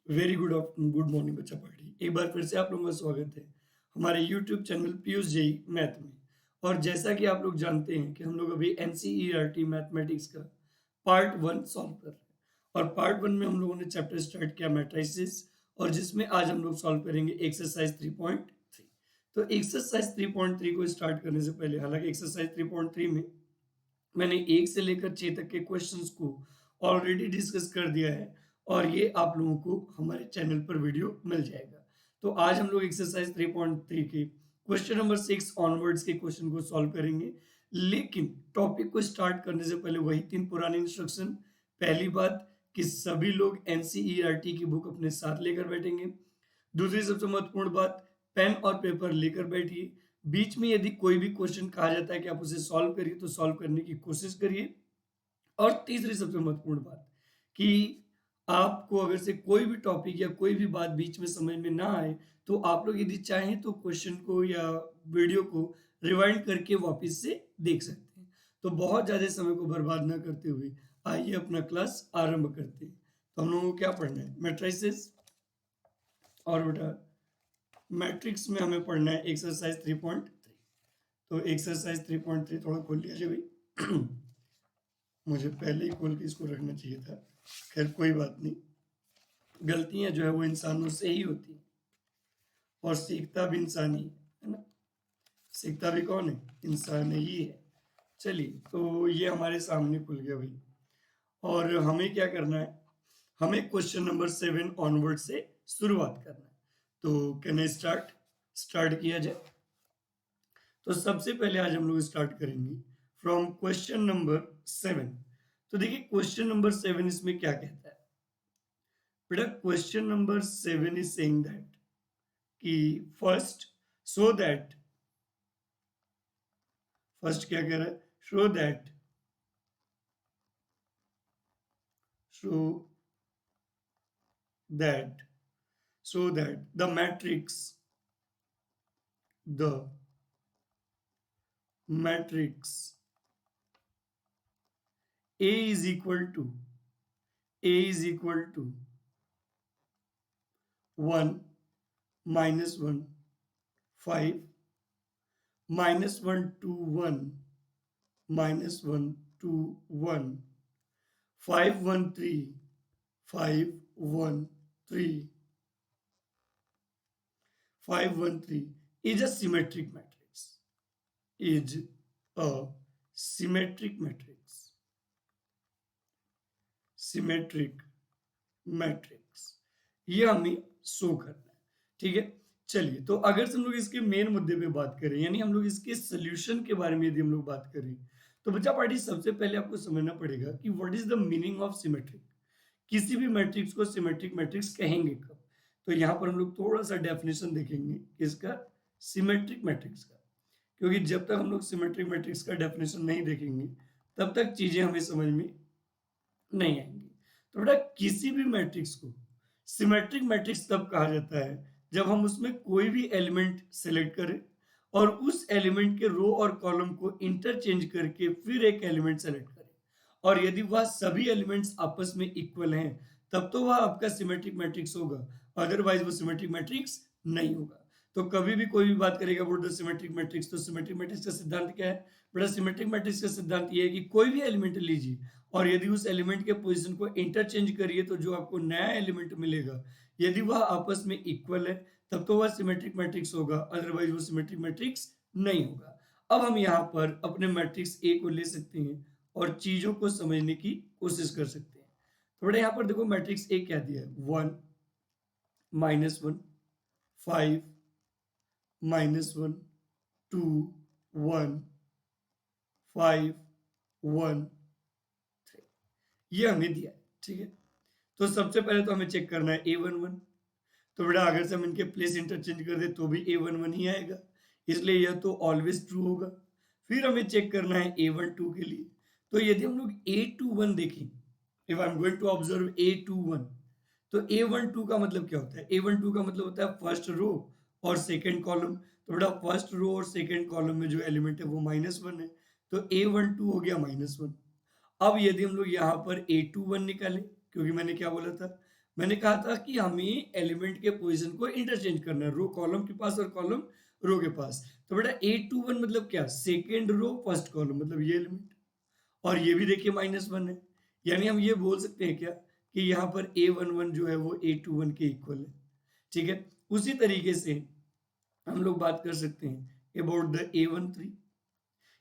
Very good afternoon, good morning बच्चा party. एक बार फिर से आप लोगों का स्वागत है हमारे YouTube channel Piyush JEE math में। और जैसा कि आप लोग जानते हैं कि हम लोग अभी एनसीईआरटी मैथमेटिक्स का पार्ट वन सॉल्व कर रहे हैं। और पार्ट वन में हम लोगों ने चैप्टर स्टार्ट किया मैट्रिसेस, और जिसमें आज हम लोग सॉल्व करेंगे एक्सरसाइज 3.3। तो एक्सरसाइज 3.3 को स्टार्ट करने से पहले, हालांकि एक्सरसाइज 3.3 में मैंने 1 से लेकर 6 तक के क्वेश्चंस को ऑलरेडी डिस्कस कर दिया है, और ये आप लोगों को हमारे चैनल पर वीडियो मिल जाएगा। तो आज हम लोग एक्सरसाइज 3.3 के क्वेश्चन नंबर 6 ऑनवर्ड्स के क्वेश्चन को सॉल्व करेंगे। लेकिन टॉपिक को स्टार्ट करने से पहले वही 3 पुराने इंस्ट्रक्शन। पहली बात कि सभी लोग एनसीईआरटी की बुक अपने साथ लेकर बैठेंगे। दूसरी सबसे महत्वपूर्ण बात, पेन और पेपर लेकर बैठिए। बीच में यदि कोई भी क्वेश्चन कहा जाता है कि आप उसे सॉल्व करिए, तो सॉल्व करने की कोशिश करिए। और तीसरी सबसे महत्वपूर्ण बात कि आपको अगर से कोई भी टॉपिक या कोई भी बात बीच में समझ में ना आए, तो आप लोग यदि चाहें तो क्वेश्चन को या वीडियो को रिवाइंड करके वापस से देख सकते हैं। तो बहुत ज़्यादा समय को बर्बाद ना करते हुए आइए अपना क्लास आरंभ करते हैं। तो हम लोगों को क्या पढ़ना है? मैट्रिसेस। और बेटा मैट्रिक्स में हमें पढ़ना है एक्सरसाइज 3.3। तो एक्सरसाइज 3.3 थोड़ा खोल लिया जाए भाई। मुझे पहले ही खोल के इसको रखना चाहिए था। खैर कोई बात नहीं, गलतियां जो है वो इंसानों से ही होती हैं, और सीखता भी इंसान ही है ना। सीखता भी कौन है? इंसान ही है। चलिए, तो ये हमारे सामने खुल गया भाई। और हमें क्या करना है? हमें क्वेश्चन नंबर 7 ऑनवर्ड से शुरुआत करना है। तो कैन आई स्टार्ट किया जाए। तो सबसे पहले आज हम लोग स्टार्ट करेंगे फ्रॉम क्वेश्चन नंबर 7। तो देखिए क्वेश्चन नंबर 7 इसमें क्या कहता है बेटा। Question number 7 is saying that कि फर्स्ट क्या कह रहा है? Show that the matrix A is equal to 1 -1 5 -1 2 1 -1 2 1 5 1 3 5 1 3 5 1 3 is a symmetric matrix. Is a symmetric matrix. Symmetric matrix, ये हमें शो करना है। ठीक है, चलिए। तो अगर से हम लोग इसके मेन मुद्दे पे बात करें, यानी हम लोग इसके सोल्यूशन के बारे में यदि हम लोग बात करें, तो बच्चा पार्टी सबसे पहले आपको समझना पड़ेगा कि what is the meaning of symmetric. किसी भी मैट्रिक्स को सिमेट्रिक मैट्रिक्स कहेंगे कब? तो यहाँ पर हम लोग थोड़ा सा डेफिनेशन देखेंगे किसका? सिमेट्रिक मैट्रिक्स का। क्योंकि जब तक हम लोग सिमेट्रिक मैट्रिक्स का डेफिनेशन नहीं देखेंगे, तब तक चीजें हमें समझ में नहीं आएंगी। तो बेटा किसी भी मैट्रिक्स को सिमेट्रिक मैट्रिक्स तब कहा जाता है जब हम उसमें कोई भी एलिमेंट सेलेक्ट करें और उस एलिमेंट के रो और कॉलम को इंटरचेंज करके फिर एक एलिमेंट सेलेक्ट करें, और यदि वह सभी एलिमेंट्स आपस में इक्वल हैं, तब तो वह आपका सिमेट्रिक मैट्रिक्स होगा। अदरवाइज वो सिमेट्रिक मैट्रिक्स नहीं होगा। तो कभी भी कोई भी बात करेगा अबाउट द सिमेट्रिक मैट्रिक्स, तो सिमेट्रिक मैट्रिक्स का सिद्धांत क्या है बेटा? सिमेट्रिक मैट्रिक्स का सिद्धांत ये है कि कोई भी एलिमेंट लीजिए और यदि उस एलिमेंट के पोजीशन को इंटरचेंज करिए, तो जो आपको नया एलिमेंट मिलेगा, यदि वह आपस में इक्वल है, तब तो वह सिमेट्रिक मैट्रिक्स होगा। अदरवाइज वो सिमेट्रिक मैट्रिक्स नहीं होगा। अब हम यहाँ पर अपने मैट्रिक्स ए को ले सकते हैं और चीजों को समझने की कोशिश कर सकते हैं। तो बेटा यहाँ पर देखो मैट्रिक्स ए क्या दिया है? 1 -1 5 -1 2 1 5 1 3, ये हमें दिया है। ठीक है, तो सबसे पहले तो हमें चेक करना है A11। तो बेटा अगर से हम इनके प्लेस इंटरचेंज कर दे तो भी A11 ही आएगा, इसलिए यह तो ऑलवेज ट्रू होगा। फिर हमें चेक करना है A12 के लिए। तो यदि हम लोग A21 देखें, if I am going to observe A21, तो A12 का मतलब क्या होता है? A12 का मतलब होता है फर्स्ट रो और सेकंड कॉलम। तो बेटा फर्स्ट रो और सेकंड कॉलम में जो एलिमेंट है वो -1 है, तो A12 हो गया -1। अब यदि हम लोग यहाँ पर A21 निकालें, क्योंकि मैंने क्या बोला था? मैंने कहा था कि हमें एलिमेंट के पोजीशन को इंटरचेंज करना है, रो कॉलम के पास और कॉलम रो के पास। तो बेटा A21 मतलब क्या, सेकेंड रो फर्स्ट कॉलम, मतलब ये एलिमेंट। और ये भी देखिए -1 है, यानी हम ये बोल सकते हैं क्या कि यहाँ पर A11 जो है वो A21 के इक्वल है। ठीक है, उसी तरीके से हम लोग बात कर सकते हैं अबाउट द A13।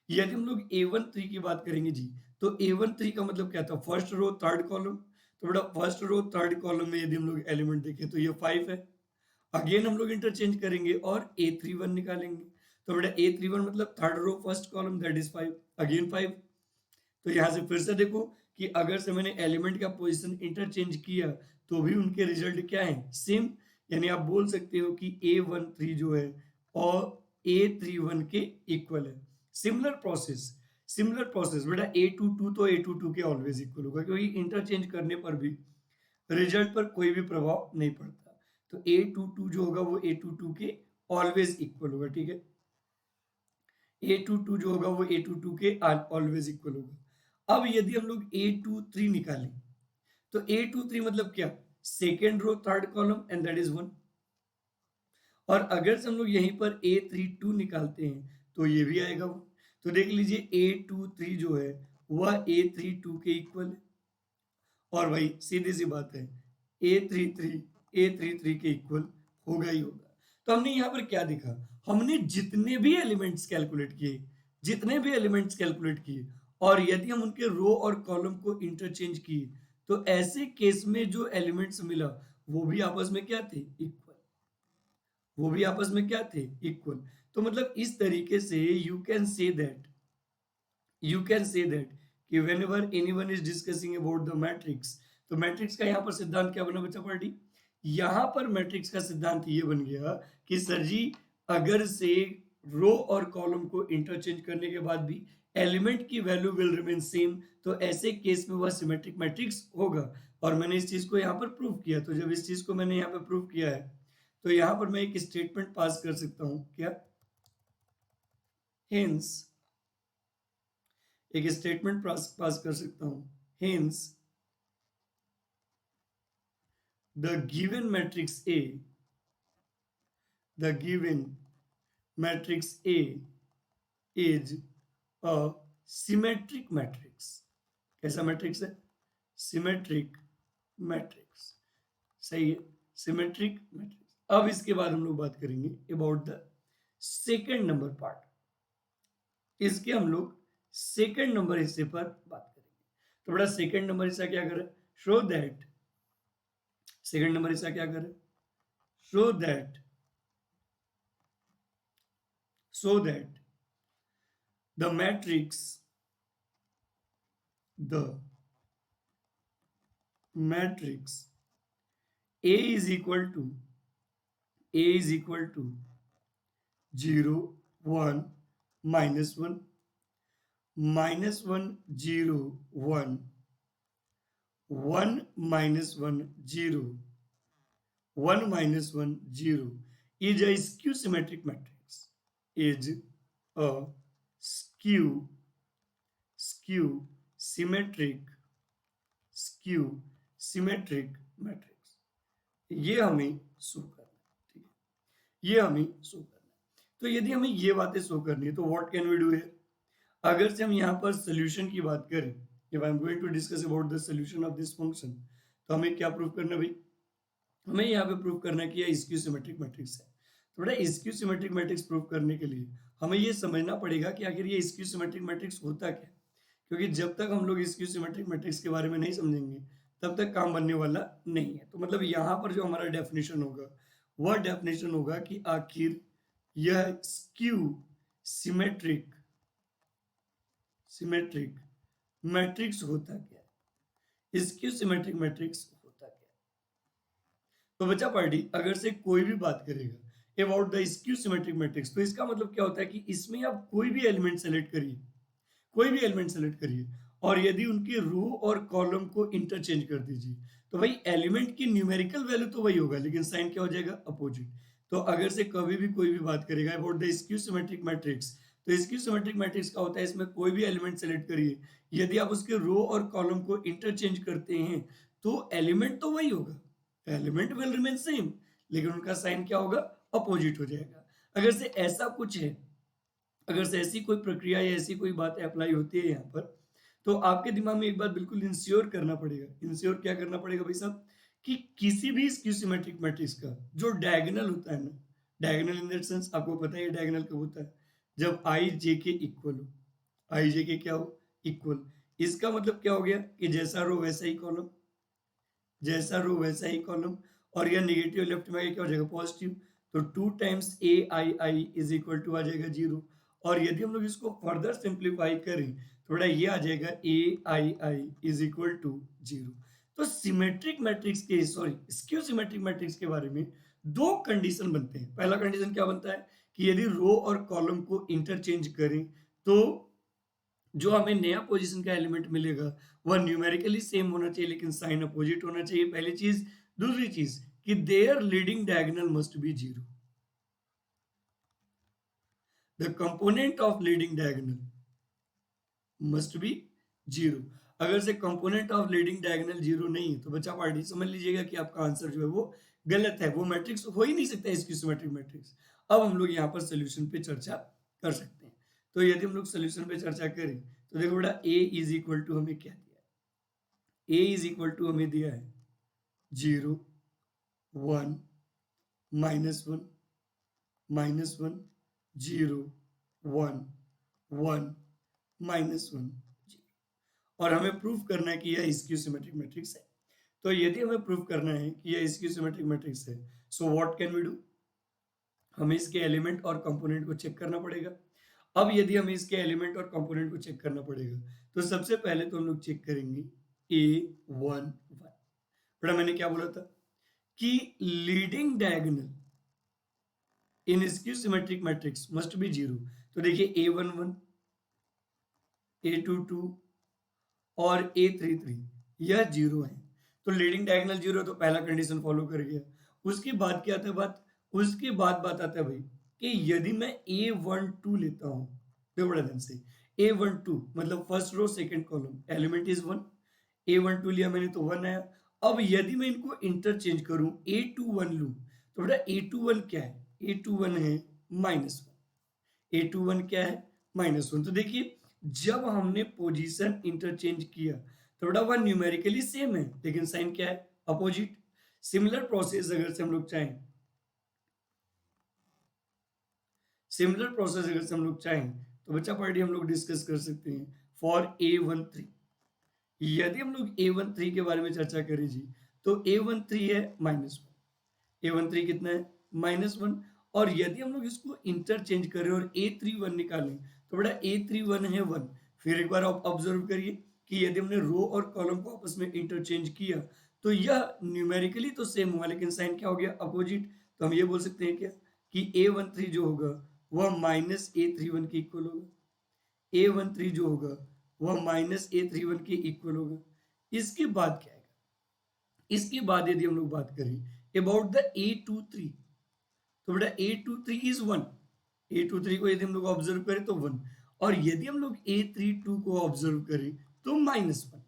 यदि हम लोग A13 की बात करेंगे जी, तो A13 का मतलब क्या था, फर्स्ट रो थर्ड कॉलम। तो बेटा फर्स्ट रो थर्ड कॉलम में यदि हम लोग एलिमेंट देखें तो ये 5 है। अगेन हम लोग इंटरचेंज करेंगे और A31 निकालेंगे। तो बेटा A31 मतलब third row first column, that is 5, again 5। तो यहाँ से फिर से देखो कि अगर से मैंने एलिमेंट का पोजीशन इंटरचेंज किया तो भी उनके रिजल्ट क्या है, सेम। यानी आप बोल सकते हो कि A13 जो है और A31 के इक्वल है। सिमिलर प्रोसेस, सिमिलर प्रोसेस बेटा A22 तो A22 के ऑलवेज इक्वल होगा, क्योंकि इंटरचेंज करने पर भी रिजल्ट पर कोई भी प्रभाव नहीं पड़ता। तो A22 जो होगा वो A22 के ऑलवेज इक्वल होगा। ठीक है, A22 जो होगा वो A22 के ऑलवेज इक्वल होगा। अब यदि हम लोग A23 निकालें तो A23 मतलब क्या, second row third column and that is 1। और अगर से हम लोग यहीं पर A32 निकालते हैं तो ये भी आएगा 1। तो देख लीजिए A23 जो है वह A32 के इक्वल है। और भाई सीधी सी बात है, A33 के इक्वल होगा ही होगा। तो हमने यहाँ पर क्या देखा, हमने जितने भी एलिमेंट्स कैलकुलेट किए, जितने भी एलिमेंट्स कैलकुलेट किए, और यदि हम उनके रो और कॉलम को इंटरचेंज किए तो ऐसे केस में जो एलिमेंट्स मिला वो भी आपस में क्या थे, इक्वल। वो भी आपस में क्या थे, इक्वल। तो मतलब इस तरीके से यू कैन से दैट कि whenever anyone is discussing about the matrix, तो मैट्रिक्स का यहाँ पर सिद्धांत क्या बना बच्चा पार्टी, यहाँ पर मैट्रिक्स का सिद्धांत ये बन गया कि सर जी अगर से रो और कॉलम को इंटरचेंज करने के बाद भी एलिमेंट की वैल्यू विल रिमेन सेम, तो ऐसे केस में वह सिमेट्रिक मैट्रिक्स होगा। और मैंने इस चीज को यहाँ पर प्रूव किया। तो जब इस चीज को मैंने यहाँ पर प्रूव किया है तो यहाँ पर मैं एक स्टेटमेंट पास कर सकता हूँ, क्या, हेंस, एक स्टेटमेंट पास कर सकता हूं, hence the given matrix A, the given matrix A is a symmetric matrix. कैसा मैट्रिक्स है, सिमेट्रिक मैट्रिक्स। सही है, सिमेट्रिक मैट्रिक्स। अब इसके बाद हम लोग बात करेंगे about the second number part. इसके हम लोग सेकेंड नंबर हिस्से पर बात करेंगे। तो बड़ा सेकेंड नंबर हिस्सा क्या कर रहा है, शो दैट, सेकेंड नंबर हिस्सा क्या कर रहा है, show that the matrix the matrix A is equal to 0 1 -1 -1 0 1 1 -1 0 1 -1 0 is a skew symmetric matrix, is a skew symmetric matrix. ये हमें शो करना है। ठीक है, ये हमें शो करना है। तो यदि हमें ये बातें शो करनी है तो what can we do here. अगर से हम यहाँ पर सोल्यूशन की बात करें, if I am going to discuss about the solution of this function, तो हमें क्या प्रूव करना है भाई, हमें यहाँ पे प्रूव करना है कि यह स्क्यू सिमेट्रिक मैट्रिक्स है। तो बेटा स्क्यू सिमेट्रिक मैट्रिक्स प्रूव करने के लिए हमें ये समझना पड़ेगा कि आखिर ये स्क्यू सिमेट्रिक मैट्रिक्स होता क्या है। क्योंकि जब तक हम लोग स्क्यू सिमेट्रिक मैट्रिक्स के बारे में नहीं समझेंगे तब तक काम बनने वाला नहीं है। तो मतलब यहाँ पर जो हमारा डेफिनेशन होगा वह डेफिनेशन होगा कि आखिर यह स्क्यू सिमेट्रिक मैट्रिक्स होता क्या है, स्क्यू सिमेट्रिक मैट्रिक्स होता क्या है। तो बच्चा पार्टी अगर से कोई भी बात करेगा about the skew symmetric matrix तो इसका मतलब क्या होता है कि इसमें आप कोई भी एलिमेंट सेलेक्ट करिए, कोई भी एलिमेंट सेलेक्ट करिए और यदि उनके रो और कॉलम को इंटरचेंज कर दीजिए तो भाई एलिमेंट की न्यूमेरिकल वैल्यू तो वही होगा लेकिन साइन क्या हो जाएगा, अपोजिट। तो अगर से कभी भी कोई भी बात करेगा about the skew symmetric matrix, तो स्क्यू सिमेट्रिक मैट्रिक्स का होता है इसमें कोई भी एलिमेंट सेलेक्ट करिए, यदि आप उसके रो और कॉलम को इंटरचेंज करते हैं तो एलिमेंट तो वही होगा एलिमेंट विल रिमेन सेम, लेकिन उनका साइन क्या होगा, अपोजिट हो जाएगा। अगर से ऐसा कुछ है, अगर से ऐसी कोई प्रक्रिया या ऐसी कोई बात अप्लाई होती है यहाँ पर, तो आपके दिमाग में एक बात बिल्कुल इंश्योर करना पड़ेगा। इंश्योर क्या करना पड़ेगा भाई साहब, कि किसी भी स्क्यू सिमेट्रिक मैट्रिक्स का जो डायगोनल होता है ना, डायगोनल इन दैट सेंस आपको पता है डायगोनल कब होता है, जब आई जे के इक्वल हो। आई जे के क्या हो, इक्वल। इसका मतलब क्या हो गया कि जैसा रो वैसा ही कॉलम, जैसा रो वैसा ही कॉलम। और यह नेगेटिव लेफ्ट में आगे क्या हो जाएगा, पॉजिटिव। तो 2 times A I I is equal to आ जाएगा 0। और यदि हम लोग इसको फर्दर सिंप्लीफाई करें, थोड़ा ये आ जाएगा ए I I is equal to 0। तो सिमेट्रिक मैट्रिक्स के, सॉरी, स्क्यू सिमेट्रिक मैट्रिक्स के बारे में दो कंडीशन बनते हैं। पहला कंडीशन क्या बनता है कि यदि रो और कॉलम को इंटरचेंज करें, तो जो हमें नया पोजीशन का एलिमेंट मिलेगा वह न्यूमेरिकली सेम होना चाहिए, लेकिन साइन अपोजिट होना चाहिए, पहली चीज। दूसरी चीज कि their leading diagonal must be 0। The component of leading diagonal must be 0। अगर से कंपोनेंट ऑफ लीडिंग डायगोनल 0 नहीं है, तो बच्चा पार्टी समझ लीजिएगा कि आपका आंसर जो है वो गलत है, वो मैट्रिक्स हो ही नहीं सकता इसकी सिमेट्रिक मैट्रिक्स। अब हम लोग यहाँ पर सोल्यूशन पे चर्चा कर सकते हैं। तो यदि हम लोग सोल्यूशन पे चर्चा करें, तो देखो बेटा, a इज इक्वल टू हमें क्या दिया है, a इज इक्वल टू हमें दिया है 0 1 -1 -1 0 1 1 -1। और हमें प्रूफ करना है कि यह स्क्यू सिमेट्रिक मैट्रिक्स है। तो यदि हमें प्रूफ करना है कि यह स्क्यू सिमेट्रिक मैट्रिक्स है, so what can we do, हमें इसके एलिमेंट और कंपोनेंट को चेक करना पड़ेगा। अब यदि हमें इसके एलिमेंट और कंपोनेंट को चेक करना पड़ेगा, तो सबसे पहले तो हम लोग चेक करेंगे A11। बड़ा मैंने क्या बोला था कि leading diagonal in skew symmetric matrix must be 0। तो देखिए A11, A22 और A33 यह 0 है। तो लीडिंग डायगोनल 0 तो पहला कंडीशन फॉलो कर गया। उसके बाद क्या आता है बात, उसके बाद बात आता है भाई कि यदि मैं A12 लेता हूं, देखो बड़ा ध्यान से, A12 मतलब first row second column, element is 1। A12 लिया मैंने तो 1 आया। अब यदि मैं इनको इंटरचेंज करूं, A21 लूं, तो बेटा A21 क्या है, A21 है -1। A21 क्या है, -1। तो देखिए, जब हमने पोजीशन इंटरचेंज किया, तो बेटा वह न्यूमेरिकली सेम है, लेकिन साइन क्या है, अपोजिट। सिमिलर प्रोसेस अगर से हम लोग चाहें, सिमिलर प्रोसेस अगर से हम लोग चाहें, तो बच्चा पार्टी हम लोग डिस्कस कर सकते हैं फॉर A13। यदि हम लोग A13 के बारे में चर्चा करें जी, तो A13 है -1। A13 कितना है, -1। और यदि हम लोग इसको इंटरचेंज करें और A31 निकालें, तो बेटा A31 है 1। फिर एक बार आप ऑब्जर्व करिए कि यदि हमने रो और कॉलम को आपस में इंटरचेंज किया, तो यह न्यूमेरिकली तो सेम हुआ, लेकिन साइन क्या हो गया, अपोजिट। तो हम ये बोल सकते हैं क्या कि A13 जो होगा वह -A31 के इक्वल होगा। A13 जो होगा वह -A31 के इक्वल होगा। इसके बाद क्या आएगा, इसके बाद यदि हम लोग बात करें अबाउट द A23, तो बेटा A23 इज 1। A23 को यदि हम लोग ऑब्जर्व करें तो 1। और यदि हम लोग A32 को ऑब्जर्व करें तो -1।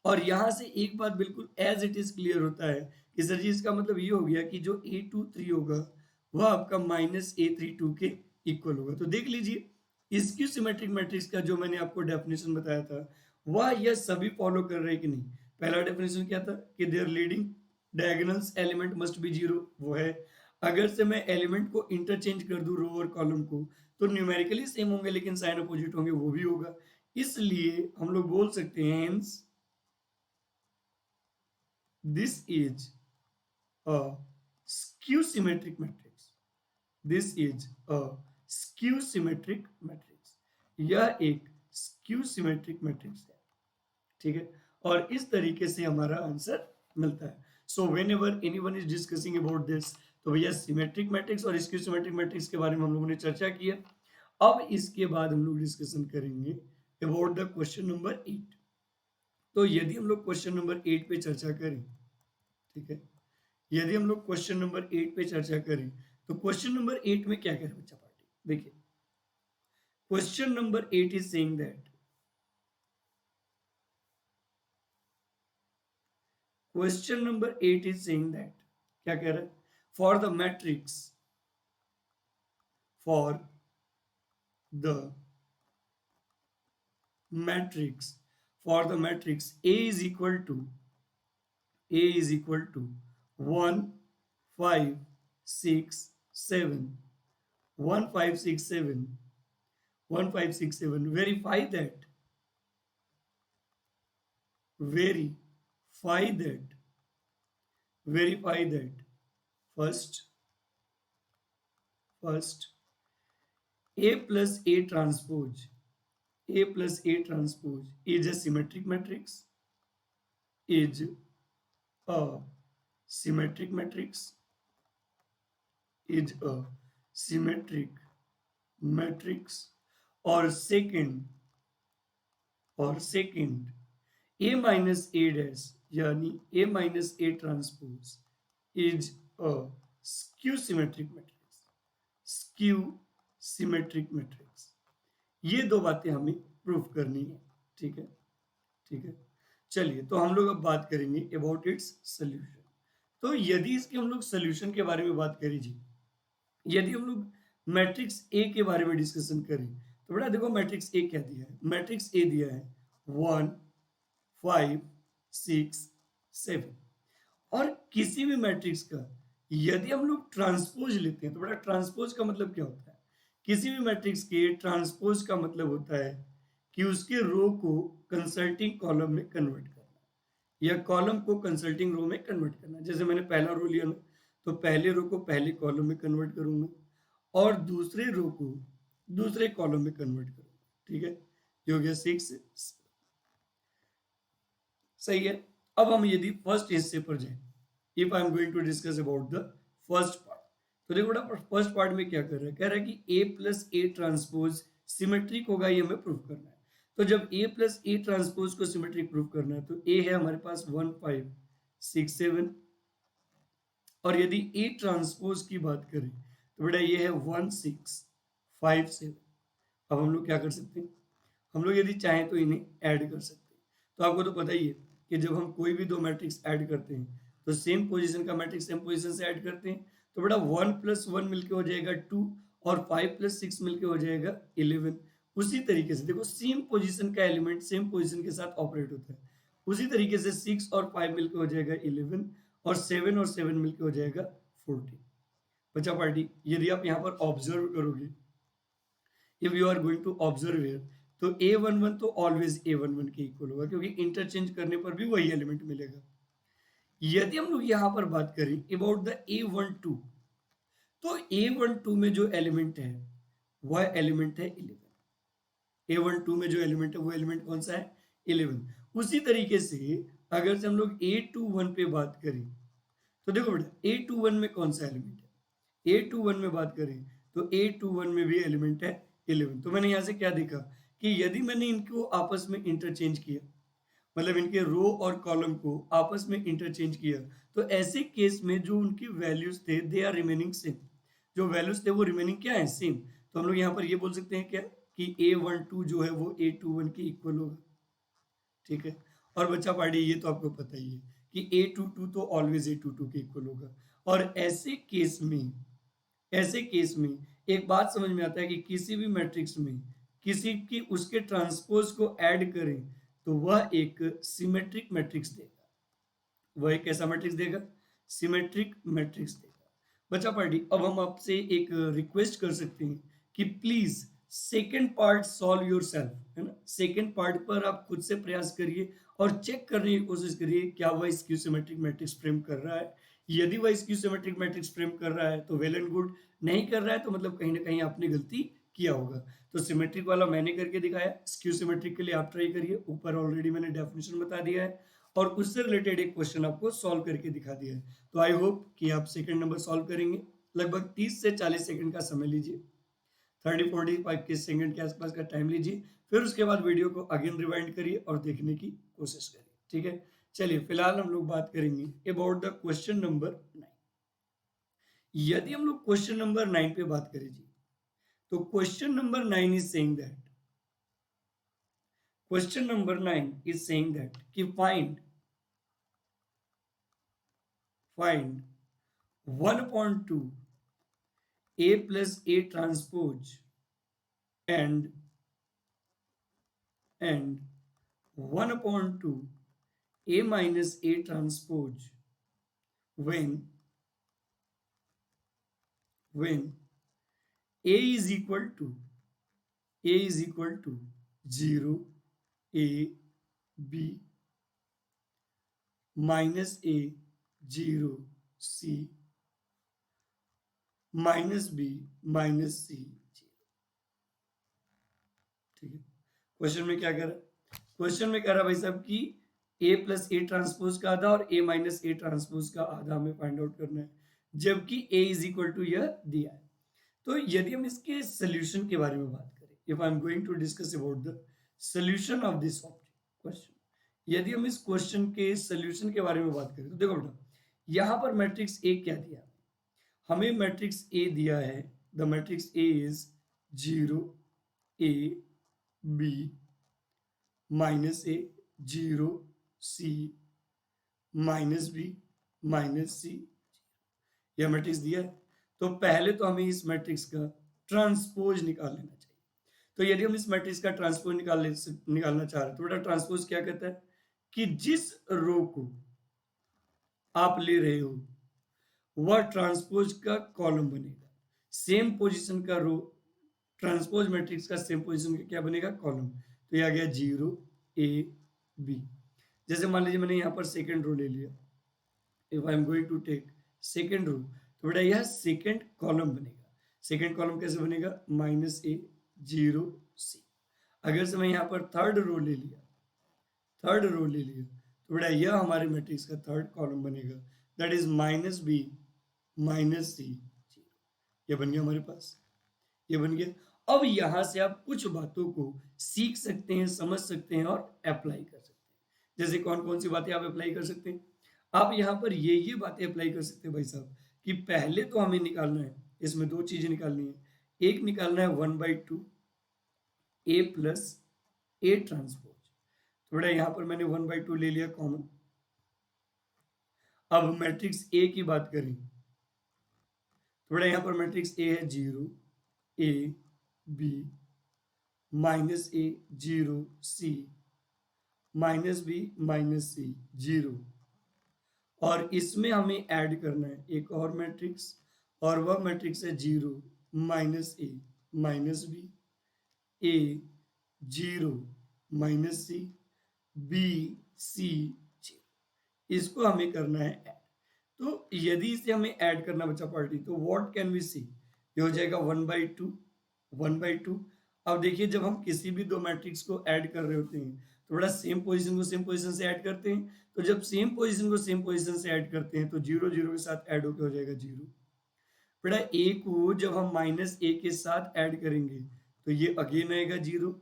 और यहां से एक बात बिल्कुल एज इट इज क्लियर होता है कि सर जी इसका मतलब ये हो गया कि जो A23 होगा वह आपका -A32 के इक्वल होगा। तो देख लीजिए स्क्यू सिमेट्रिक मैट्रिक्स का जो मैंने आपको डेफिनेशन बताया था, वह यह सभी फॉलो कर रहे हैं कि नहीं। पहला डेफिनेशन क्या था कि their leading diagonals element must be 0, वो है। अगर से मैं एलिमेंट को इंटरचेंज कर दूं रो और कॉलम को, तो न्यूमेरिकली सेम होंगे लेकिन साइन अपोजिट होंगे, वो भी होगा। इसलिए हम लोग बोल सकते हैं hence this is a skew symmetric matrix। this is a skew symmetric matrix। यह एक skew symmetric matrix है, ठीक है। और इस तरीके से हमारा आंसर मिलता है। So when ever any one is discussing about this, तो भैया सिमेट्रिक मैट्रिक्स और स्क्यू सिमेट्रिक मैट्रिक्स के बारे में हम लोगों ने चर्चा की है। अब इसके बाद हम लोग डिस्कशन करेंगे अबाउट द क्वेश्चन नंबर 8। तो यदि हम लोग क्वेश्चन नंबर 8 पे चर्चा करें, ठीक है, यदि हम लोग क्वेश्चन नंबर 8 पे चर्चा करें, तो क्वेश्चन नंबर 8 में क्या करें बच्चा पार्टी, देखिए question number 8 is saying that question number 8 is saying that, क्या कह रहा है, for the matrix, for the matrix, for the matrix A is equal to 1 5 6 7 1 5 6 7 1 5 6 7, verify that verify that first A plus A transpose, A plus A transpose is a symmetric matrix, is a symmetric matrix, is a symmetric matrix, or second A minus A dash यानी A minus A transpose is a skew symmetric matrix, skew symmetric matrix। ये दो बातें हमें proof करनी है, ठीक है, ठीक है। चलिए, तो हम लोग अब बात करेंगे अबाउट इट्स सोल्यूशन। तो यदि इसके हम लोग सोल्यूशन के बारे में बात करें जी, यदि हम लोग मैट्रिक्स ए के बारे में डिस्कशन करें, तो बेटा देखो मैट्रिक्स ए क्या दिया है, मैट्रिक्स ए दिया है 1 5 6 7। और किसी भी मैट्रिक्स का यदि हम लोग ट्रांसपोज लेते हैं, तो बेटा ट्रांसपोज का मतलब क्या होता है, किसी भी मैट्रिक्स के ट्रांसपोज का मतलब होता है कि उसके रो को कंसल्टिंग कॉलम में कन्वर्ट करना, या कॉलम को कंसल्टिंग रो में कन्वर्ट करना। जैसे मैंने पहला रो लिया ना, तो पहले रो को पहले कॉलम में कन्वर्ट करूंगा और दूसरे रो को दूसरे कॉलम में कन्वर्ट करूंगा, ठीक है। ये हो गया 6, सही है। अब हम यदि फर्स्ट हिस्से पर जाए, if I am going to discuss about the first part, तो देखो बेटा फर्स्ट पार्ट में क्या कर रहा है, कह रहा है कि ए प्लस ए ट्रांसपोज सिमेट्रिक होगा, ये हमें प्रूफ करना है। तो जब ए प्लस ए ट्रांसपोज को सिमेट्रिक प्रूफ करना है, तो ए है हमारे पास 1 5 6 7, और यदि ए ट्रांसपोज की बात करें तो बेटा ये है 1 6 5 7। अब हम लोग क्या कर सकते हैं, हम लोग यदि चाहें तो इन्हें ऐड कर सकते हैं। तो आपको तो पता ही है कि जब हम कोई भी दो मैट्रिक्स ऐड करते हैं, तो सेम पोजीशन का मैट्रिक्स सेम पोजीशन से ऐड करते हैं। तो बेटा 1 + 1 मिलके हो जाएगा 2, और 5 + 6 मिलके हो जाएगा 11। उसी तरीके से देखो सेम पोजीशन का एलिमेंट सेम पोजीशन के साथ ऑपरेट होता है। उसी तरीके से 6 और 5 मिलके हो जाएगा 11, और 7 और 7 मिलके हो जाएगा 14। बचा पार्टी, यदि आप यहाँ पर ऑब्जर्व करोगे, if you are going to observe here, तो A11 तो ऑलवेज A11 के इक्वल होगा, क्योंकि इंटरचेंज करने पर भी वही एलिमेंट मिलेगा। यदि हम लोग यहाँ पर बात करें अबाउट द A12, तो A12 में जो एलिमेंट है वह एलिमेंट है 11। A12 में जो एलिमेंट है वो एलिमेंट कौन सा है, 11। उसी तरीके से अगर से हम लोग A21 पे बात करें, तो देखो बेटा A21 में कौन सा एलिमेंट है, A21 में बात करें तो A21 में भी एलिमेंट है 11। तो मैंने यहाँ से क्या देखा कि यदि मैंने इनको आपस में इंटरचेंज किया, मतलब इनके रो और कॉलम को आपस में इंटरचेंज किया, तो ऐसे केस में जो उनकी वैल्यूज थे दे आर रिमेनिंग सेम, जो वैल्यूज थे वो रिमेनिंग क्या है, सेम। तो हम लोग यहाँ पर ये बोल सकते हैं क्या कि A12 जो है वो A21 के इक्वल होगा, ठीक है। और बच्चा पार्टी ये तो आपको पता ही है कि A22 तो ऑलवेज A22 के इक्वल होगा। और ऐसे केस में एक बात समझ में आता है कि किसी भी मैट्रिक्स में किसी की उसके ट्रांसपोज को ऐड करें तो वह एक सिमेट्रिक मैट्रिक्स देगा, वह एक कैसा मैट्रिक्स देगा, सिमेट्रिक मैट्रिक्स देगा। बच्चा पार्टी, अब हम आपसे एक रिक्वेस्ट कर सकते हैं कि please second part solve yourself, है ना। सेकेंड पार्ट पर आप खुद से प्रयास करिए और चेक करने की कोशिश करिए क्या वह स्क्यू सिमेट्रिक मैट्रिक्स फ्रेम कर रहा है। यदि वह स्क्यू सिमेट्रिक मैट्रिक्स फ्रेम कर रहा है तो वेल एंड गुड, नहीं कर रहा है तो मतलब कहीं ना कहीं आपने गलती किया होगा। तो सिमेट्रिक वाला मैंने करके दिखाया, स्क्यू सिमेट्रिक के लिए आप ट्राई करिए, ऊपर ऑलरेडी मैंने डेफिनेशन बता दिया है और उससे रिलेटेड एक क्वेश्चन आपको सॉल्व करके दिखा दिया है। तो आई होप कि आप सेकंड नंबर सॉल्व करेंगे। लगभग 30 से 40 सेकंड का समय लीजिए, 30-45 के सेकंड के आसपास का टाइम लीजिए, फिर उसके बाद वीडियो को अगेन रिवाइंड करिए और देखने की कोशिश करिए, ठीक है। चलिए फिलहाल हम लोग बात करेंगे अबाउट द क्वेश्चन नंबर 9। यदि हम लोग क्वेश्चन नंबर 9 पे बात करें जी, तो question number 9 is saying that, question number 9 is saying that कि find find 1/2 A plus A transpose and 1/2 A minus A transpose when A is equal to 0, A, B, minus A, 0, C, minus B, minus C। ठीक है, question में क्या कर रहा है? Question में कह रहा है भाई साहब कि A प्लस ए ट्रांसपोज का आधा और A माइनस ए ट्रांसपोज का आधा हमें फाइंड आउट करना है, जबकि A इज इक्वल टू यह दिया है। तो यदि हम इसके सोल्यूशन के बारे में बात करें, if I am going to discuss about the solution of this question, यदि हम इस क्वेश्चन के सोल्यूशन के बारे में बात करें तो देखो बेटा, यहां पर मैट्रिक्स ए क्या दिया, हमें मैट्रिक्स ए दिया है, the matrix A is 0, A, B, minus A, 0, C, minus B, minus C, यह मैट्रिक्स दिया है। तो पहले तो हमें इस मैट्रिक्स का ट्रांसपोज निकाल लेना चाहिए। तो यदि हम इस मैट्रिक्स का ट्रांसपोज निकालना चाह रहे हैं तो बेटा ट्रांसपोज क्या कहता है कि जिस रो को आप ले रहे हो वह ट्रांसपोज का कॉलम बनेगा, सेम पोजीशन का रो ट्रांसपोज मैट्रिक्स का सेम पोजीशन का क्या बनेगा, कॉलम। तो यह आ गया 0, A, B। जैसे मान लीजिए मैंने यहाँ पर सेकेंड रो ले लिया, if I am going to take second row, तो बेटा यह सेकेंड कॉलम बनेगा। सेकेंड कॉलम कैसे बनेगा, माइनस ए, 0, C। अगर से मैं यहाँ पर थर्ड रो ले लिया, तो बेटा यह हमारे मैट्रिक्स का थर्ड कॉलम बनेगा, that is minus B, minus C, ये बन गया हमारे पास, ये बन गया। अब यहां से आप कुछ बातों को सीख सकते हैं, समझ सकते हैं और अप्लाई कर सकते हैं। जैसे कौन कौन सी बातें आप अप्लाई कर सकते हैं, आप यहाँ पर ये बातें अप्लाई कर सकते हैं भाई साहब कि पहले तो हमें निकालना है, इसमें दो चीजें निकालनी है। एक निकालना है 1/2 A प्लस ए ट्रांसपोज, थोड़ा यहाँ पर मैंने 1/2 ले लिया कॉमन। अब मैट्रिक्स ए की बात करें, थोड़ा यहाँ पर मैट्रिक्स ए है 0, A, B, minus A, 0, C, minus B, minus C, 0। और इसमें हमें ऐड करना है एक और मैट्रिक्स, और वह मैट्रिक्स है 0, minus A, minus B, A, 0, minus C, B, C, 0। इसको हमें करना है ऐड। तो यदि इसे हमें ऐड करना बचा पार्टी, तो व्हाट कैन वी सी, ये हो जाएगा 1/2। अब देखिए जब हम किसी भी दो मैट्रिक्स को ऐड कर रहे होते हैं तो बड़ा सेम पोजीशन को सेम पोजीशन से ऐड करते हैं। तो जब सेम पोजीशन को सेम पोजीशन से ऐड करते हैं तो 0 0 के साथ ऐड होकर हो जाएगा 0। बेटा ए को जब हम माइनस ए के साथ ऐड करेंगे तो ये अगेन आएगा 0।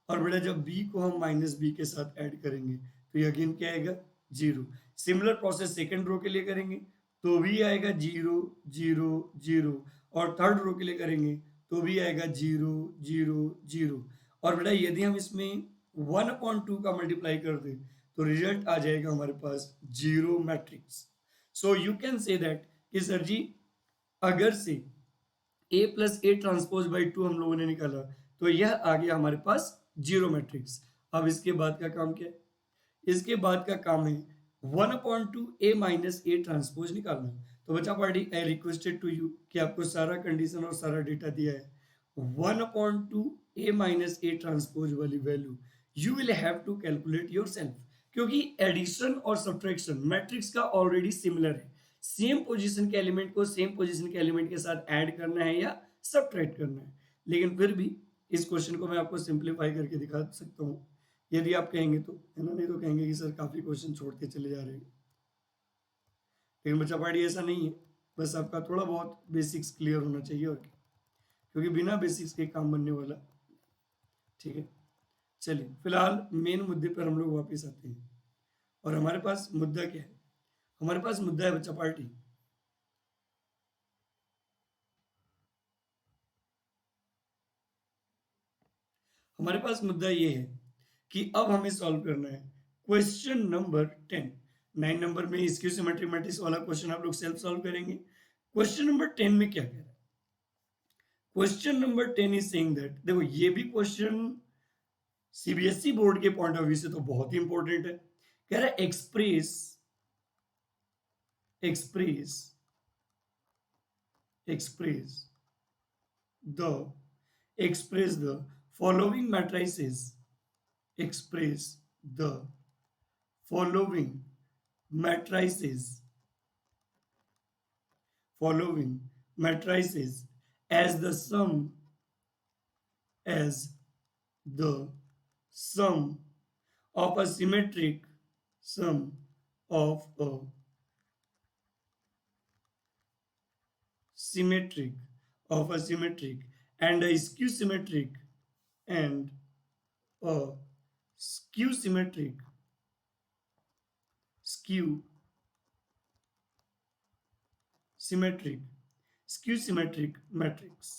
और बेटा जब बी को हम माइनस बी के साथ ऐड करेंगे तो ये अगेन क्या आएगा, 0। सिमिलर प्रोसेस सेकेंड रो के लिए करेंगे तो भी आएगा 0 0 0, और थर्ड रो के लिए करेंगे तो भी आएगा 0 0 0। और बेटा यदि हम इसमें 1/2 का मल्टीप्लाई कर दें तो रिजल्ट आ जाएगा हमारे पास 0 matrix. So you can say that कि सर जी अगर से A plus A transpose by 2 हम लोगों ने निकाला तो यह आ गया हमारे पास 0 मैट्रिक्स। अब इसके बाद का काम क्या है, इसके बाद का काम है 1/2 A माइनस ए ट्रांसपोज निकालना। तो बच्चा party I requested to you कि आपको सारा कंडीशन और सारा डेटा दिया है। 1/2 A माइनस ए ट्रांसपोज वाली value you will have to calculate yourself, क्योंकि एडिशन और सब्ट्रैक्शन मैट्रिक्स का ऑलरेडी सिमिलर है। सेम पोजीशन के एलिमेंट को सेम पोजीशन के एलिमेंट के साथ ऐड करना है या सब्ट्रैक्ट करना है। लेकिन फिर भी इस क्वेश्चन को मैं आपको सिंप्लीफाई करके दिखा सकता हूँ यदि आप कहेंगे तो, है ना, नहीं तो कहेंगे कि सर काफी क्वेश्चन छोड़ते चले जा रहे हैं। लेकिन बच्चा पार्टी ऐसा नहीं है, बस आपका थोड़ा बहुत बेसिक्स क्लियर होना चाहिए और क्या, क्योंकि बिना बेसिक्स के काम बनने वाला। ठीक है, चलिए फिलहाल मेन मुद्दे पर हम लोग वापस आते हैं। और हमारे पास मुद्दा क्या है, हमारे पास मुद्दा है बच्चा पार्टी, हमारे पास मुद्दा ये है कि अब हमें सॉल्व करना है क्वेश्चन नंबर 10। 9 नंबर में स्क्यू सिमेट्रिक मैट्रिक्स वाला क्वेश्चन आप लोग सेल्फ सॉल्व करेंगे। क्वेश्चन नंबर 10 में क्या कह रहा है? Question number 10 is saying that, देखो ये भी क्वेश्चन सीबीएसई बोर्ड के पॉइंट ऑफ व्यू से तो बहुत ही इंपॉर्टेंट है। कह रहा है express express express the express the following matrices express the following matrices following matrices as the sum of a symmetric sum of a symmetric symmetric and a skew symmetric and a skew symmetric skew symmetric skew symmetric matrix।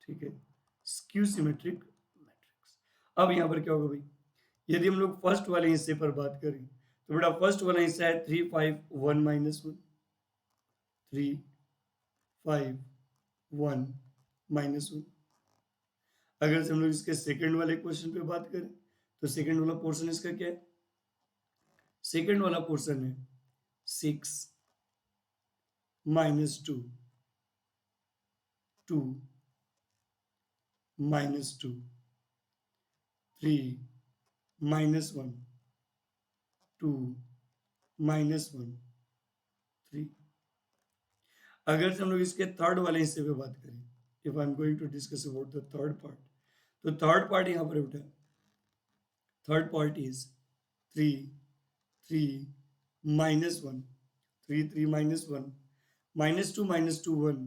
ठीक है, skew symmetric matrix. अब यहां पर क्या होगा भाई, यदि हम लोग फर्स्ट वाले हिस्से पर बात करें तो बेटा फर्स्ट वाला हिस्सा है 3 5 1 -1 3 5 1 -1। अगर से हम लोग इसके सेकंड वाले क्वेश्चन पे बात करें तो सेकंड वाला पोर्शन इसका क्या है? सेकंड वाला पोर्शन है 6 -2 2 -2 3 -1 2 -1 3। अगर से हम लोग इसके थर्ड वाले हिस्से पे बात करें, if I am going to discuss about the third part, तो थर्ड पार्ट यहां पर उठा, थर्ड पार्ट इज 3 3 -1 3 3 -1 -2 -2 1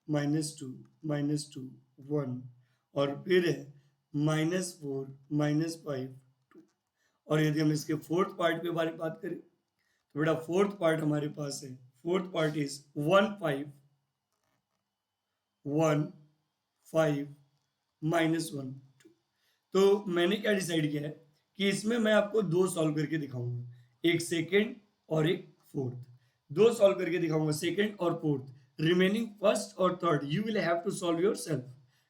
-2 -2 1 और फिर है -4 -5 2। और यदि हम इसके फोर्थ पार्ट के बारे में बात करें तो बेटा फोर्थ पार्ट हमारे पास है, फोर्थ पार्ट इज 1 5 1 5 -1 2। तो मैंने क्या डिसाइड किया है कि इसमें मैं आपको दो सॉल्व करके दिखाऊंगा, एक सेकेंड और एक फोर्थ। दो सॉल्व करके दिखाऊंगा, सेकेंड और फोर्थ। रिमेनिंग फर्स्ट और third you will have to solve yourself,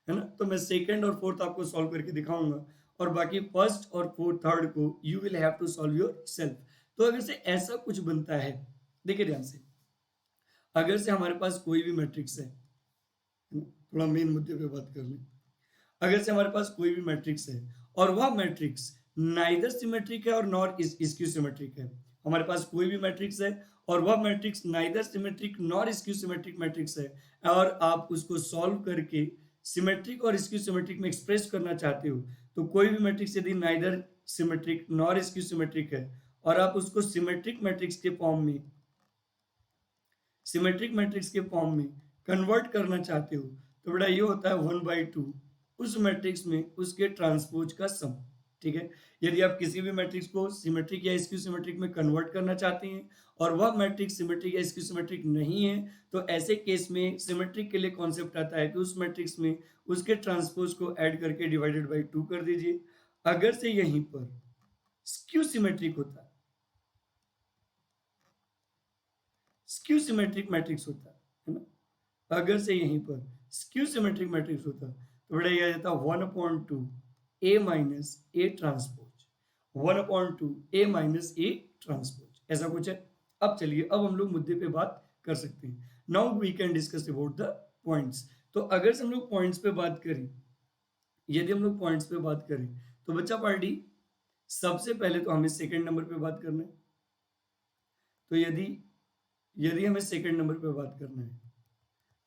है ना। तो मैं सेकेंड और फोर्थ आपको सॉल्व करके दिखाऊंगा और बाकी फर्स्ट और फोर्थ थर्ड को you will have to solve yourself. तो अगर से ऐसा कुछ बनता है, देखिए ध्यान से, अगर से हमारे पास कोई भी मैट्रिक्स है, थोड़ा मेन मुद्दे पे बात कर लें। अगर से हमारे पास कोई भी मैट्रिक्स है और वह मैट्रिक्स नाइदर सिमेट्रिक है और नॉर स्क्यू सिमेट्रिक है, हमारे पास कोई भी मैट्रिक्स है और वह matrix neither symmetric nor skew symmetric matrix है, और आप उसको सॉल्व करके सिमेट्रिक और स्क्यू सिमेट्रिक में एक्सप्रेस करना चाहते हो, तो कोई भी मैट्रिक्स यदि neither symmetric nor skew symmetric है और आप उसको सिमेट्रिक मैट्रिक्स के फॉर्म में, सिमेट्रिक मैट्रिक्स के फॉर्म में कन्वर्ट करना चाहते हो, तो बेटा ये होता है 1/2 उस मैट्रिक्स में उसके ट्रांसपोज का सम। ठीक है, यदि आप किसी भी मैट्रिक्स को सिमेट्रिक या स्क्यू सिमेट्रिक में कन्वर्ट करना चाहते हैं और वह मैट्रिक्स सिमेट्रिक या स्क्यू सिमेट्रिक नहीं है, तो ऐसे केस में सिमेट्रिक के लिए कॉन्सेप्ट आता है कि उस मैट्रिक्स में उसके ट्रांसपोज को ऐड करके डिवाइडेड बाई 2 कर दीजिए। अगर से यहीं पर स्क्यू सिमेट्रिक होता है, स्क्यू सिमेट्रिक मैट्रिक्स होता है ना, अगर से यहीं पर स्क्यू सिमेट्रिक मैट्रिक्स होता तो बेटा यह जाता 1/2 A minus A transpose, 1/2 A minus A transpose, ऐसा कुछ है। अब चलिए, अब हम लोग मुद्दे पे बात कर सकते हैं। Now we can discuss about the points. तो अगर से हम लोग पॉइंट्स पे बात करें, यदि हम लोग पॉइंट्स पे बात करें तो बच्चा पार्टी सबसे पहले तो हमें सेकंड नंबर पे बात करना है। तो यदि यदि हमें सेकंड नंबर पे बात करना है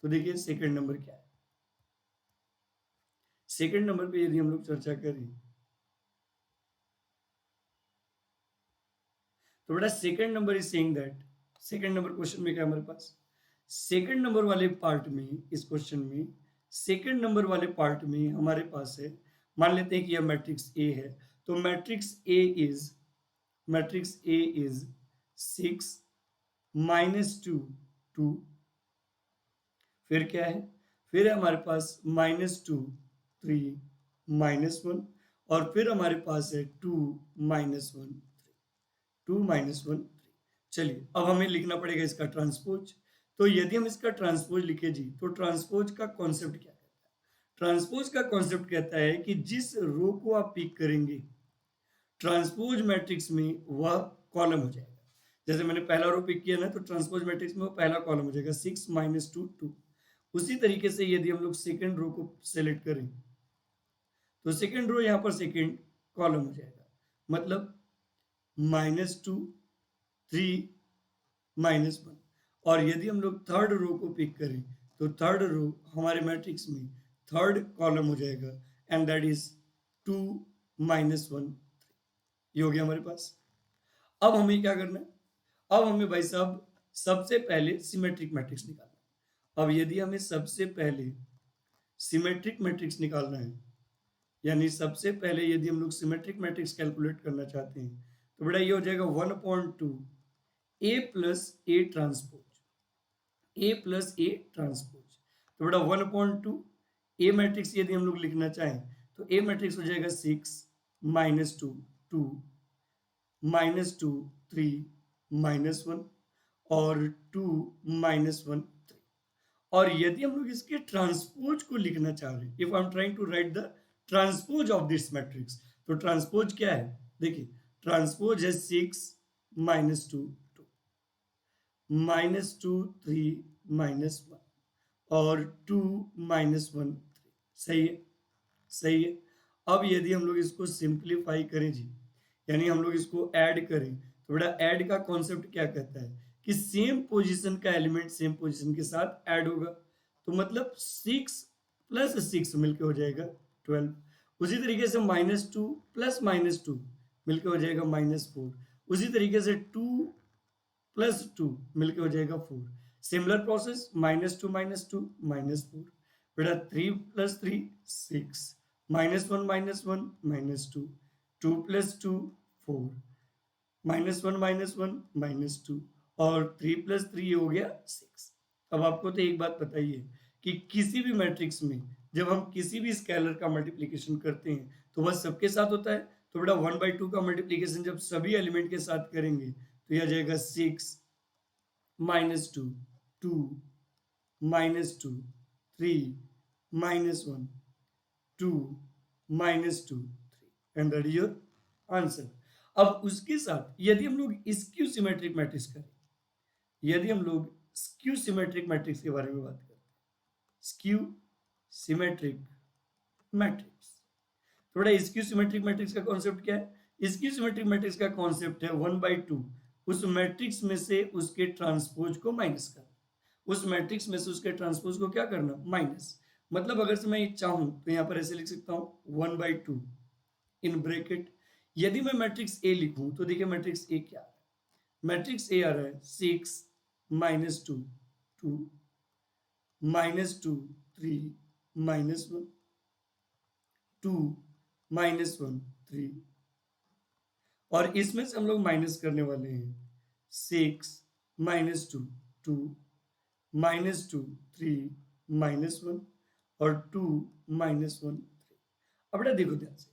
तो देखिए सेकंड नंबर क्या है। सेकंड नंबर पे यदि हम लोग चर्चा करें तो बेटा second number is saying that, second number question में क्या हमारे पास, सेकंड नंबर वाले पार्ट में, इस क्वेश्चन में सेकंड नंबर वाले पार्ट में हमारे पास है, मान लेते हैं कि यह मैट्रिक्स ए है, तो मैट्रिक्स ए इज 6 -2 2, फिर क्या है, फिर है हमारे पास -2 3 -1 और फिर हमारे पास है 2 -1 3। 2 माइनस 1 3। चलिए अब हमें लिखना पड़ेगा इसका ट्रांसपोज। तो यदि हम इसका ट्रांसपोज लिखे जी, तो ट्रांसपोज का कॉन्सेप्ट क्या कहता है? ट्रांसपोज का कॉन्सेप्ट कहता है कि जिस रो को आप पिक करेंगे ट्रांसपोज मैट्रिक्स में वह कॉलम हो जाएगा। जैसे मैंने पहला रो पिक किया ना, तो ट्रांसपोज मैट्रिक्स में वो पहला कॉलम हो जाएगा 6 माइनस 2 2। उसी तरीके से यदि हम लोग सेकेंड रो को सेलेक्ट करें तो सेकेंड रो यहाँ पर सेकेंड कॉलम हो जाएगा, मतलब -2 3 -1। और यदि हम लोग थर्ड रो को पिक करें तो थर्ड रो हमारे मैट्रिक्स में थर्ड कॉलम हो जाएगा, एंड दैट इज 2 -1 ये हो गया हमारे पास। अब हमें क्या करना है? अब हमें भाई साहब सबसे पहले सिमेट्रिक मैट्रिक्स निकालना है। अब यदि हमें सबसे पहले सिमेट्रिक मैट्रिक्स निकालना है, यानी सबसे पहले यदि हम लोग सिमेट्रिक मैट्रिक्स कैलकुलेट करना चाहते हैं, तो बेटा ये हो जाएगा 1/2 A plus A transpose, A plus A transpose. तो बेटा 1/2 ए मैट्रिक्स यदि हम लोग लिखना चाहें तो ए मैट्रिक्स हो जाएगा 6 -2 2 -2 3 -1 और 2 -1 3। और यदि हम लोग इसके ट्रांसपोज को लिखना चाह रहे हैं, if I am trying to write the transpose of this matrix, तो ट्रांसपोज क्या है? देखिए ट्रांसपोज है 6 -2 2 -2 3 -1 और 2 -1 3। सही है, सही है। अब यदि हम लोग इसको सिंप्लीफाई करें जी, यानी हम लोग इसको ऐड करें, तो बेटा ऐड का कॉन्सेप्ट क्या कहता है कि सेम पोजीशन का एलिमेंट सेम पोजीशन के साथ ऐड होगा। तो मतलब 6 प्लस 6 मिलके हो जाएगा 12। उसी तरीके से -2 प्लस -2 मिलके हो जाएगा -4। उसी तरीके से 2 प्लस 2 मिलके हो जाएगा 4। Similar process -2 -2 -4। बेटा 3 प्लस 3 6 -1 -1 -2 2 प्लस 2 4 -1 -2 और 3 प्लस 3 हो गया 6। अब आपको तो एक बात बताइए कि किसी भी मैट्रिक्स में जब हम किसी भी स्केलर का मल्टीप्लिकेशन करते हैं तो वह सबके साथ होता है। तो बेटा 1/2 का मल्टीप्लिकेशन जब सभी एलिमेंट के साथ करेंगे तो यह जाएगा 6 -2 2 -2 3 -1 2 -2 3 and that is your answer. अब उसके साथ यदि हम लोग स्क्यू सिमेट्रिक मैट्रिक्स करें, यदि हम लोग स्क्यू सिमेट्रिक मैट्रिक्स के बारे में बात करें, स्क्यू सिमेट्रिक मैट्रिक्स, थोड़ा स्क्यू सिमेट्रिक मैट्रिक्स का कॉन्सेप्ट क्या है? स्क्यू सिमेट्रिक मैट्रिक्स का कॉन्सेप्ट है 1/2 उस मैट्रिक्स में से उसके ट्रांसपोज को माइनस करना। उस मैट्रिक्स में से उसके ट्रांसपोज को क्या करना? माइनस। मतलब अगर से मैं चाहूं तो यहां पर ऐसे लिख सकता हूं 1/2 इन ब्रैकेट, यदि मैं मैट्रिक्स ए लिखूं तो देखिए मैट्रिक्स ए क्या है? मैट्रिक्स ए आ रहा है 6 -2 2 -2 3 -1 2 -1 3 और इसमें से हम लोग माइनस करने वाले हैं 6 -2 2 -2 3 -1 और 2 -1 3। अब बेटा देखो ध्यान से,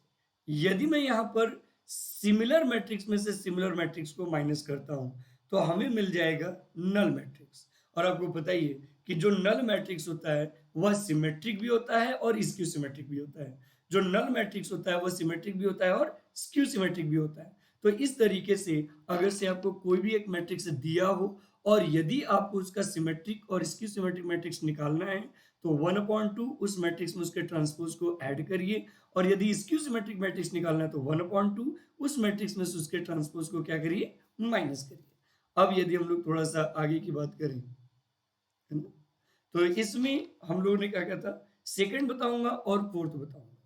यदि मैं यहाँ पर सिमिलर मैट्रिक्स में से सिमिलर मैट्रिक्स को माइनस करता हूं तो हमें मिल जाएगा नल मैट्रिक्स। और आपको बताइए कि जो नल मैट्रिक्स होता है वह सिमेट्रिक भी होता है और स्क्यू सिमेट्रिक भी होता है। जो नल मैट्रिक्स होता है वह सिमेट्रिक भी होता है और स्क्यू सिमेट्रिक भी होता है। तो इस तरीके से अगर से आपको कोई भी एक मैट्रिक्स दिया हो और यदि आपको उसका सिमेट्रिक और स्क्यू सिमेट्रिक मैट्रिक्स निकालना है तो 1/2 उस मैट्रिक्स में उसके ट्रांसपोज को ऐड करिए, और यदि स्क्यू सिमेट्रिक मैट्रिक्स निकालना है तो 1/2 उस मैट्रिक्स में से उसके ट्रांसपोज को क्या करिए? माइनस करिए। अब यदि हम लोग थोड़ा सा आगे की बात करें, है ना, तो इसमें हम लोगों ने क्या कहा था? सेकंड बताऊंगा और फोर्थ बताऊंगा।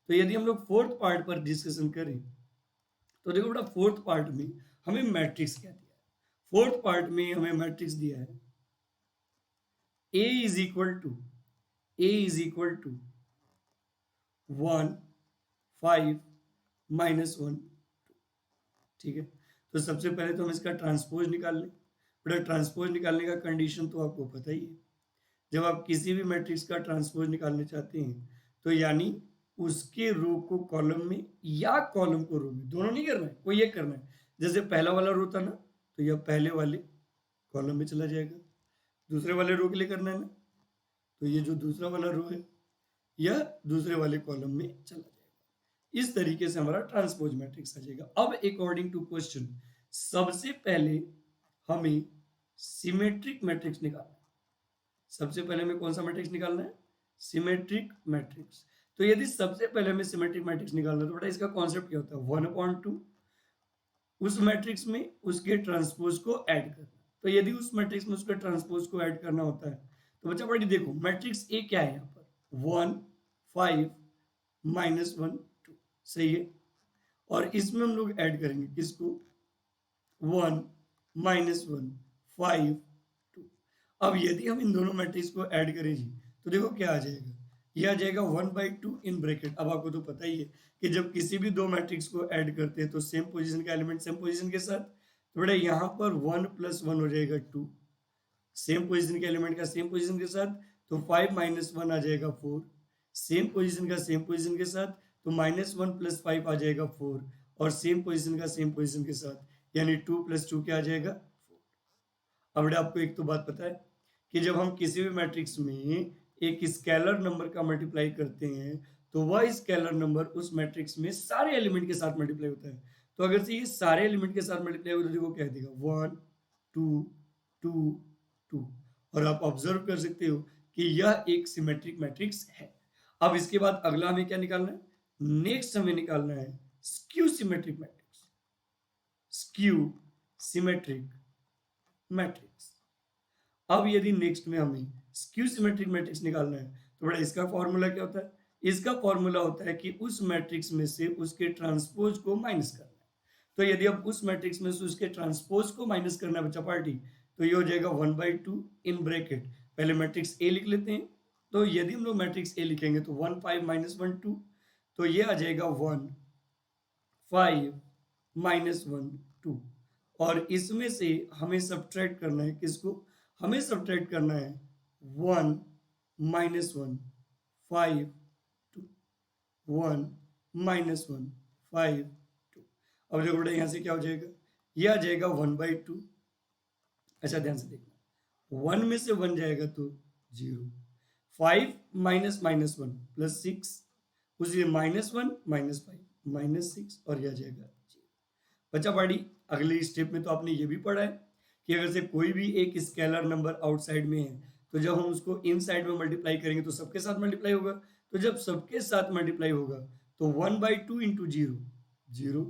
तो यदि हम लोग फोर्थ पार्ट पर डिस्कशन करें तो देखो बेटा फोर्थ पार्ट में हमें मैट्रिक्स क्या दिया है? फोर्थ पार्ट में हमें मैट्रिक्स दिया है A इज इक्वल टू 1 5 -1 2। ठीक है, तो सबसे पहले तो हम इसका ट्रांसपोज निकाल लें। बेटा ट्रांसपोज निकालने का कंडीशन तो आपको पता ही है, जब आप किसी भी मैट्रिक्स का ट्रांसपोज निकालने चाहते हैं तो यानी उसके रो को कॉलम में या कॉलम को रो में, दोनों नहीं करना है, कोई एक करना है। जैसे पहला वाला रो था ना, तो यह पहले वाले कॉलम में चला जाएगा। दूसरे वाले रो के लिए करना है ना, तो ये जो दूसरा वाला रो है यह दूसरे वाले कॉलम में चला जाएगा। इस तरीके से हमारा ट्रांसपोज मैट्रिक्स आ जाएगा। अब अकॉर्डिंग टू क्वेश्चन सबसे पहले हमें सिमेट्रिक मैट्रिक्स निकालना है। सबसे पहले हमें कौन सा मैट्रिक्स निकालना है? Symmetric matrix. तो यदि सबसे पहले हमें सिमेट्रिक मैट्रिक्स निकालना है तो बेटा इसका कॉन्सेप्ट क्या होता है? 1/2 उस मैट्रिक्स में उसके ट्रांसपोज को ऐड करना। तो यदि उस मैट्रिक्स में उसके ट्रांसपोज को ऐड करना होता है तो बच्चा बड़ी देखो मैट्रिक्स ए क्या है यहाँ पर? 1 5 -1 2 सही है। और इसमें हम लोग ऐड करेंगे किसको? 1 -1 5 2। अब यदि हम इन दोनों मैट्रिक्स को ऐड करें जी तो देखो क्या आ जाएगा? यह आ जाएगा 1/2 इन ब्रैकेट। अब आपको तो पता ही है कि जब किसी भी दो मैट्रिक्स को ऐड करते हैं तो सेम पोजीशन का एलिमेंट सेम पोजीशन के साथ, तो बेटा यहाँ पर 1 + 1 हो जाएगा 2, सेम पोजीशन के एलिमेंट का सेम पोजीशन के साथ, तो 5 - 1 आ जाएगा 4, सेम पोजीशन का सेम पोजीशन के साथ, तो -1 + 5 आ जाएगा 4, और सेम पोजीशन का सेम पोजीशन के साथ यानी 2 + 2 क्या आ जाएगा? 4। अब बेटा आपको एक तो बात पता है कि जब हम किसी भी मैट्रिक्स में एक स्केलर नंबर का मल्टीप्लाई करते हैं तो वह स्केलर नंबर उस मैट्रिक्स में सारे एलिमेंट के साथ मल्टीप्लाई होता है। तो अगर से ये सारे एलिमेंट के साथ मल्टीप्लाई होगा तो देखो क्या देगा? 1 2 2 2। और आप ऑब्जर्व कर सकते हो कि यह एक सिमेट्रिक मैट्रिक्स है। अब इसके बाद अगला हमें क्या निकालना है? नेक्स्ट हमें निकालना है skew symmetric matrix. Skew symmetric matrix. अब यदि नेक्स्ट में हमें स्क्यू सिमेट्रिक मैट्रिक्स निकालना है तो बड़ा इसका फॉर्मूला क्या होता है? इसका फॉर्मूला होता है कि उस मैट्रिक्स में से उसके ट्रांसपोज को माइनस करना है। तो यदि अब उस मैट्रिक्स में से उसके ट्रांसपोज को माइनस करना है बच्चा पार्टी, तो ये हो जाएगा 1/2 इन ब्रैकेट। पहले मैट्रिक्स ए लिख लेते हैं। तो यदि हम लोग मैट्रिक्स ए लिखेंगे तो 1 5 -1 2, तो ये आ जाएगा 1 5 -1 2। और इसमें से हमें सब्ट्रैक्ट करना है किसको? हमें सब्ट्रैक्ट करना है 1 -1 5 2, 1 -1 5 2। अब देखो बेटा यहाँ से क्या हो जाएगा? ये आ जाएगा 1/2। अच्छा ध्यान से देखना, 1 में से 1 जाएगा तो 0, 5 -1 +6, उसी -1 -5 -6, और यह जाएगा 0। बच्चा पार्टी अगले स्टेप में तो आपने ये भी पढ़ा है कि अगर से कोई भी एक स्केलर नंबर आउटसाइड में है तो जब हम उसको इनसाइड में मल्टीप्लाई करेंगे तो सबके साथ मल्टीप्लाई होगा। तो जब सबके साथ मल्टीप्लाई होगा तो 1/2 इंटू 0 0,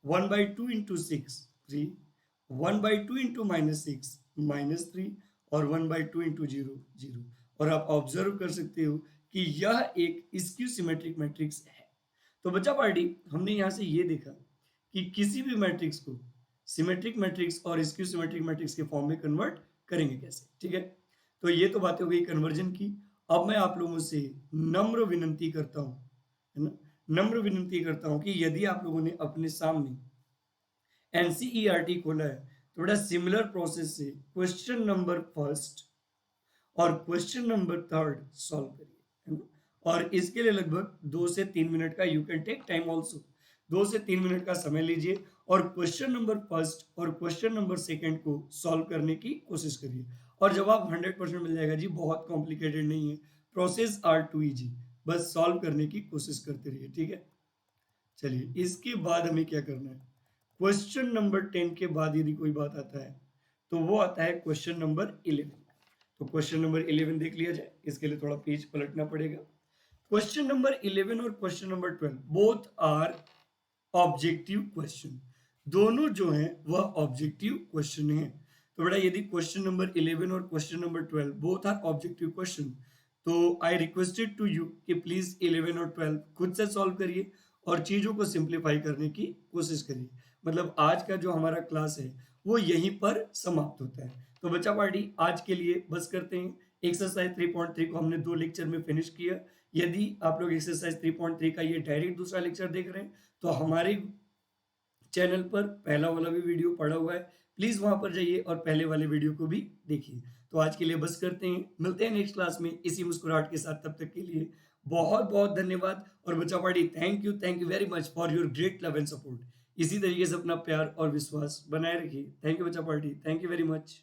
1/2 इंटू 6 3, 1/2 इंटू -6 -3, और 1/2 इंटू 0 0। और आप ऑब्जर्व कर सकते हो कि यह एक स्क्यू सिमेट्रिक मैट्रिक्स है। तो बच्चा पार्टी हमने यहाँ से ये देखा कि किसी भी मैट्रिक्स को सिमेट्रिक मैट्रिक्स और स्क्यू सिमेट्रिक मैट्रिक्स के फॉर्म में कन्वर्ट करेंगे कैसे। ठीक है, तो ये तो बातें हो गई कन्वर्जन की। अब मैं आप लोगों से नम्र विनंती करता हूँ, है ना, नम्र विनंती करता हूँ कि यदि आप लोगों ने अपने सामने एनसीईआरटी खोला है तो बड़ा सिमिलर प्रोसेस से क्वेश्चन नंबर फर्स्ट और क्वेश्चन नंबर थर्ड सॉल्व करिए, है ना। और इसके लिए लगभग 2 से 3 मिनट का, you can take time also, 2 से 3 मिनट का समय लीजिए और क्वेश्चन नंबर फर्स्ट और क्वेश्चन नंबर सेकंड को सॉल्व करने की कोशिश करिए। और जवाब 100% मिल जाएगा जी, बहुत कॉम्प्लिकेटेड नहीं है, प्रोसेस आर टू इजी, बस सॉल्व करने की कोशिश करते रहिए। ठीक है, चलिए इसके बाद हमें क्या करना है? क्वेश्चन नंबर 10 के बाद यदि कोई बात आता है तो वो आता है क्वेश्चन नंबर 11। तो क्वेश्चन नंबर 11 देख लिया जाए, इसके लिए थोड़ा पेज पलटना पड़ेगा। क्वेश्चन नंबर 11 और question number 12 both are objective question, दोनों जो हैं वह ऑब्जेक्टिव क्वेश्चन हैं। तो बेटा यदि क्वेश्चन नंबर 11 और question number 12 both are objective question, तो आई रिक्वेस्टेड टू यू कि प्लीज 11 और 12 खुद से सॉल्व करिए और चीजों को सिंप्लीफाई करने की कोशिश करिए। मतलब आज का जो हमारा क्लास है वो यहीं पर समाप्त होता है। तो बच्चा पार्टी आज के लिए बस करते हैं। एक्सरसाइज 3.3 को हमने 2 लेक्चर में फिनिश किया। यदि आप लोग एक्सरसाइज 3.3 का ये डायरेक्ट दूसरा लेक्चर देख रहे हैं तो हमारे चैनल पर पहला वाला भी वीडियो पड़ा हुआ है, प्लीज वहां पर जाइए और पहले वाले वीडियो को भी देखिए। तो आज के लिए बस करते हैं, मिलते हैं नेक्स्ट क्लास में इसी मुस्कुराहट के साथ। तब तक के लिए बहुत बहुत धन्यवाद। और बच्चा party thank you very much for your great love and support. इसी तरीके से अपना प्यार और विश्वास बनाए रखिए। थैंक यू बच्चा party. Thank you very much.